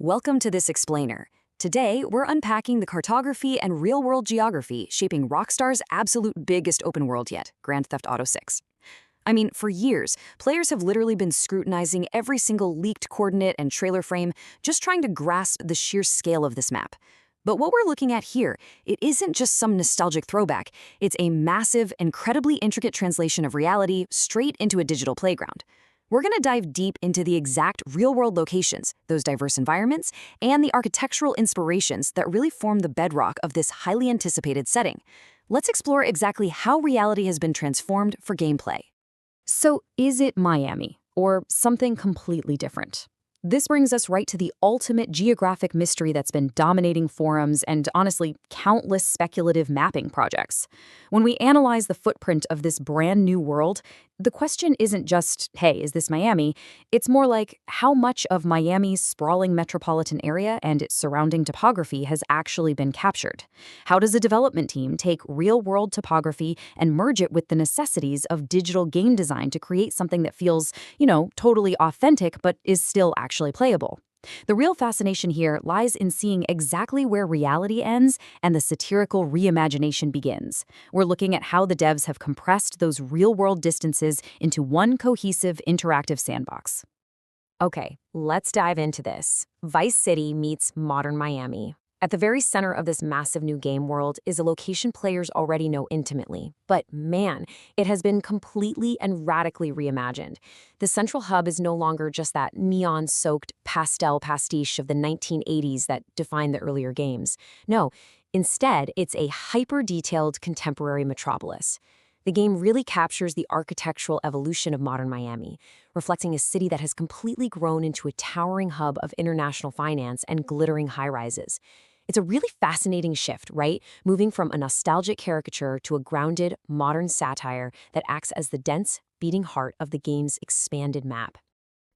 Welcome to this explainer. Today, we're unpacking the cartography and real-world geography shaping Rockstar's absolute biggest open world yet, Grand Theft Auto 6. I mean, for years, players have literally been scrutinizing every single leaked coordinate and trailer frame, just trying to grasp the sheer scale of this map. But what we're looking at here, it isn't just some nostalgic throwback, it's a massive, incredibly intricate translation of reality straight into a digital playground. We're going to dive deep into the exact real-world locations, those diverse environments, and the architectural inspirations that really form the bedrock of this highly anticipated setting. Let's explore exactly how reality has been transformed for gameplay. So, is it Miami, or something completely different? This brings us right to the ultimate geographic mystery that's been dominating forums and, honestly, countless speculative mapping projects. When we analyze the footprint of this brand new world, the question isn't just, hey, is this Miami? It's more like, how much of Miami's sprawling metropolitan area and its surrounding topography has actually been captured? How does a development team take real-world topography and merge it with the necessities of digital game design to create something that feels, totally authentic but is still actually playable? The real fascination here lies in seeing exactly where reality ends and the satirical reimagination begins. We're looking at how the devs have compressed those real-world distances into one cohesive, interactive sandbox. Okay, let's dive into this. Vice City meets modern Miami. At the very center of this massive new game world is a location players already know intimately. But man, it has been completely and radically reimagined. The central hub is no longer just that neon-soaked pastel pastiche of the 1980s that defined the earlier games. No, instead, it's a hyper-detailed contemporary metropolis. The game really captures the architectural evolution of modern Miami, reflecting a city that has completely grown into a towering hub of international finance and glittering high-rises. It's a really fascinating shift, right? Moving from a nostalgic caricature to a grounded, modern satire that acts as the dense, beating heart of the game's expanded map.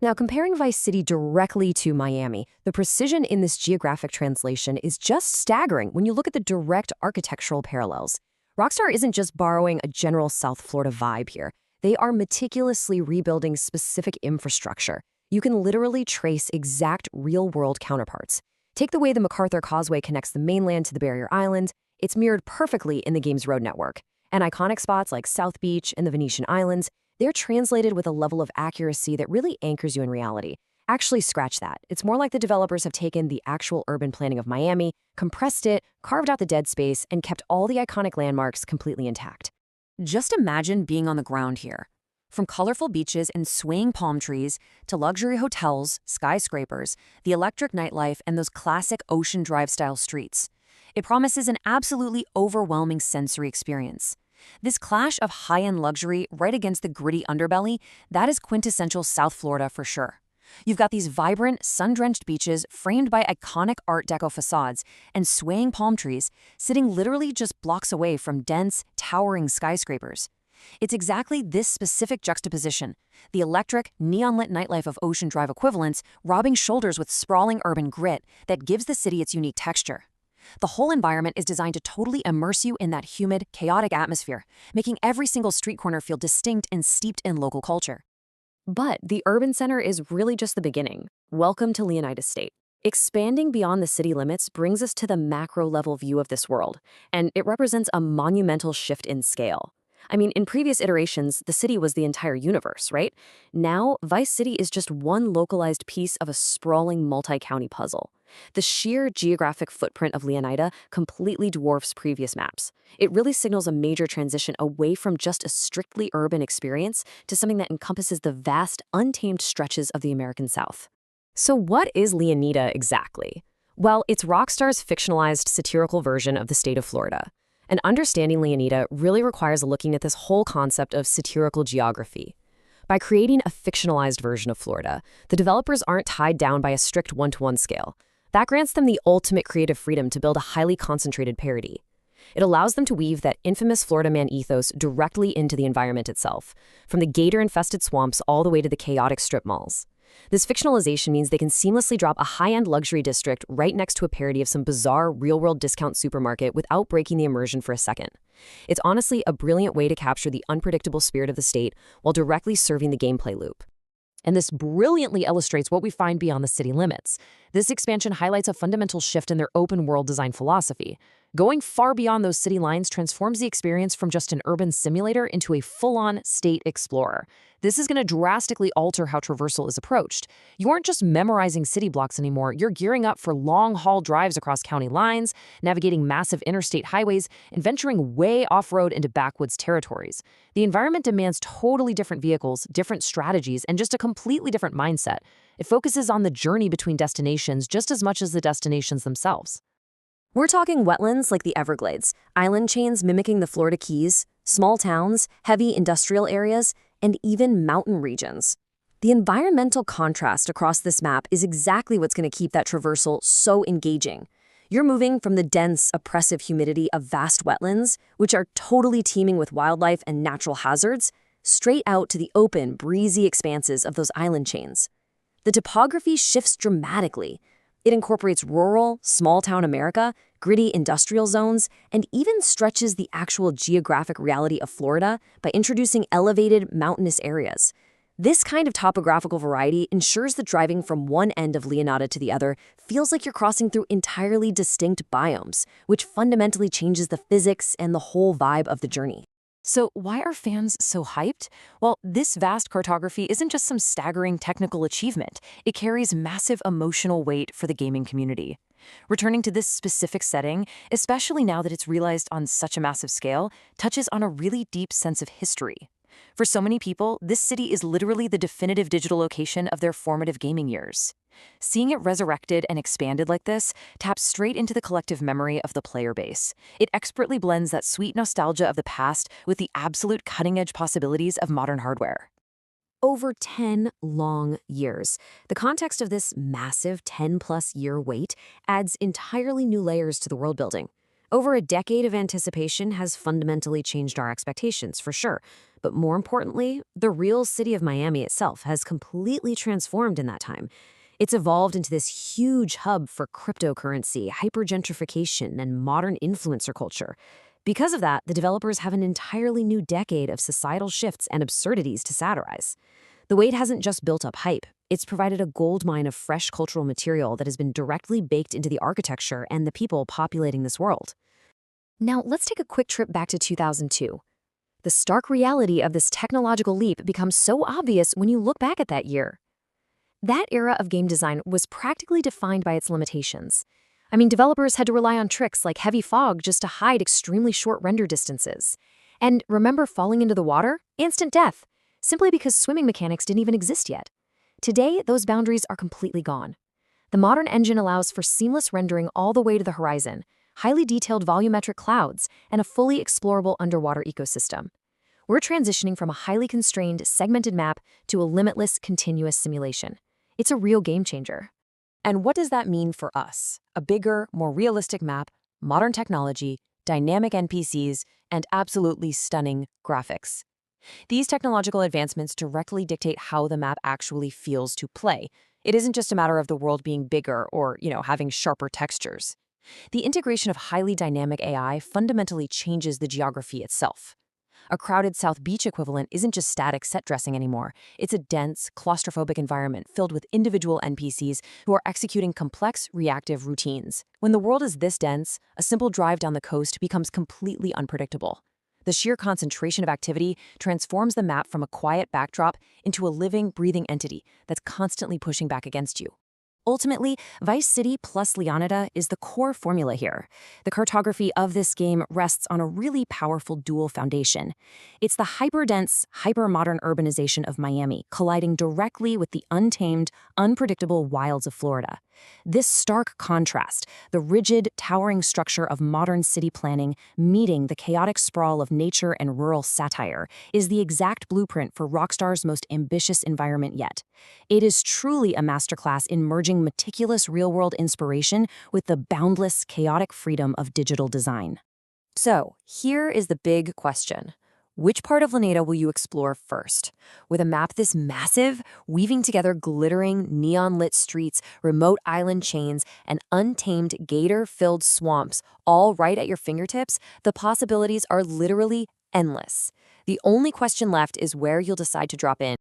Now, comparing Vice City directly to Miami, the precision in this geographic translation is just staggering when you look at the direct architectural parallels. Rockstar isn't just borrowing a general South Florida vibe here. They are meticulously rebuilding specific infrastructure. You can literally trace exact real-world counterparts. Take the way the MacArthur Causeway connects the mainland to the Barrier Islands. It's mirrored perfectly in the game's road network. And iconic spots like South Beach and the Venetian Islands, they're translated with a level of accuracy that really anchors you in reality. Actually, scratch that. It's more like the developers have taken the actual urban planning of Miami, compressed it, carved out the dead space, and kept all the iconic landmarks completely intact. Just imagine being on the ground here. From colorful beaches and swaying palm trees to luxury hotels, skyscrapers, the electric nightlife, and those classic Ocean Drive-style streets. It promises an absolutely overwhelming sensory experience. This clash of high-end luxury right against the gritty underbelly, that is quintessential South Florida for sure. You've got these vibrant, sun-drenched beaches framed by iconic Art Deco facades and swaying palm trees sitting literally just blocks away from dense, towering skyscrapers. It's exactly this specific juxtaposition, the electric, neon-lit nightlife of Ocean Drive equivalents rubbing shoulders with sprawling urban grit that gives the city its unique texture. The whole environment is designed to totally immerse you in that humid, chaotic atmosphere, making every single street corner feel distinct and steeped in local culture. But the urban center is really just the beginning. Welcome to Leonida State. Expanding beyond the city limits brings us to the macro-level view of this world, and it represents a monumental shift in scale. I mean, in previous iterations, the city was the entire universe, right? Now, Vice City is just one localized piece of a sprawling multi-county puzzle. The sheer geographic footprint of Leonida completely dwarfs previous maps. It really signals a major transition away from just a strictly urban experience to something that encompasses the vast, untamed stretches of the American South. So what is Leonida exactly? Well, it's Rockstar's fictionalized satirical version of the state of Florida. And understanding Leonida really requires looking at this whole concept of satirical geography. By creating a fictionalized version of Florida, the developers aren't tied down by a strict one-to-one scale. That grants them the ultimate creative freedom to build a highly concentrated parody. It allows them to weave that infamous Florida man ethos directly into the environment itself, from the gator-infested swamps all the way to the chaotic strip malls. This fictionalization means they can seamlessly drop a high-end luxury district right next to a parody of some bizarre real-world discount supermarket without breaking the immersion for a second. It's honestly a brilliant way to capture the unpredictable spirit of the state while directly serving the gameplay loop. And this brilliantly illustrates what we find beyond the city limits. This expansion highlights a fundamental shift in their open-world design philosophy. Going far beyond those city lines transforms the experience from just an urban simulator into a full-on state explorer. This is going to drastically alter how traversal is approached. You aren't just memorizing city blocks anymore, you're gearing up for long-haul drives across county lines, navigating massive interstate highways, and venturing way off-road into backwoods territories. The environment demands totally different vehicles, different strategies, and just a completely different mindset. It focuses on the journey between destinations just as much as the destinations themselves. We're talking wetlands like the Everglades, island chains mimicking the Florida Keys, small towns, heavy industrial areas, and even mountain regions. The environmental contrast across this map is exactly what's going to keep that traversal so engaging. You're moving from the dense, oppressive humidity of vast wetlands, which are totally teeming with wildlife and natural hazards, straight out to the open, breezy expanses of those island chains. The topography shifts dramatically. It incorporates rural, small-town America, gritty industrial zones, and even stretches the actual geographic reality of Florida by introducing elevated, mountainous areas. This kind of topographical variety ensures that driving from one end of Leonida to the other feels like you're crossing through entirely distinct biomes, which fundamentally changes the physics and the whole vibe of the journey. So why are fans so hyped? Well, this vast cartography isn't just some staggering technical achievement. It carries massive emotional weight for the gaming community. Returning to this specific setting, especially now that it's realized on such a massive scale, touches on a really deep sense of history. For so many people, this city is literally the definitive digital location of their formative gaming years. Seeing it resurrected and expanded like this taps straight into the collective memory of the player base. It expertly blends that sweet nostalgia of the past with the absolute cutting-edge possibilities of modern hardware. Over 10 long years, the context of this massive 10-plus-year wait adds entirely new layers to the world building. Over a decade of anticipation has fundamentally changed our expectations, for sure. But more importantly, the real city of Miami itself has completely transformed in that time. It's evolved into this huge hub for cryptocurrency, hypergentrification, and modern influencer culture. Because of that, the developers have an entirely new decade of societal shifts and absurdities to satirize. The wait hasn't just built up hype. It's provided a goldmine of fresh cultural material that has been directly baked into the architecture and the people populating this world. Now, let's take a quick trip back to 2002. The stark reality of this technological leap becomes so obvious when you look back at that year. That era of game design was practically defined by its limitations. I mean, developers had to rely on tricks like heavy fog just to hide extremely short render distances. And remember falling into the water? Instant death, simply because swimming mechanics didn't even exist yet. Today, those boundaries are completely gone. The modern engine allows for seamless rendering all the way to the horizon, highly detailed volumetric clouds, and a fully explorable underwater ecosystem. We're transitioning from a highly constrained, segmented map to a limitless, continuous simulation. It's a real game changer. And what does that mean for us? A bigger, more realistic map, modern technology, dynamic NPCs, and absolutely stunning graphics. These technological advancements directly dictate how the map actually feels to play. It isn't just a matter of the world being bigger or, having sharper textures. The integration of highly dynamic AI fundamentally changes the geography itself. A crowded South Beach equivalent isn't just static set dressing anymore. It's a dense, claustrophobic environment filled with individual NPCs who are executing complex, reactive routines. When the world is this dense, a simple drive down the coast becomes completely unpredictable. The sheer concentration of activity transforms the map from a quiet backdrop into a living, breathing entity that's constantly pushing back against you. Ultimately, Vice City plus Leonida is the core formula here. The cartography of this game rests on a really powerful dual foundation. It's the hyper-dense, hyper-modern urbanization of Miami colliding directly with the untamed, unpredictable wilds of Florida. This stark contrast, the rigid, towering structure of modern city planning meeting the chaotic sprawl of nature and rural satire, is the exact blueprint for Rockstar's most ambitious environment yet. It is truly a masterclass in merging meticulous real-world inspiration with the boundless, chaotic freedom of digital design. So, here is the big question. Which part of Leonida will you explore first? With a map this massive, weaving together glittering, neon-lit streets, remote island chains, and untamed gator-filled swamps, all right at your fingertips, the possibilities are literally endless. The only question left is where you'll decide to drop in.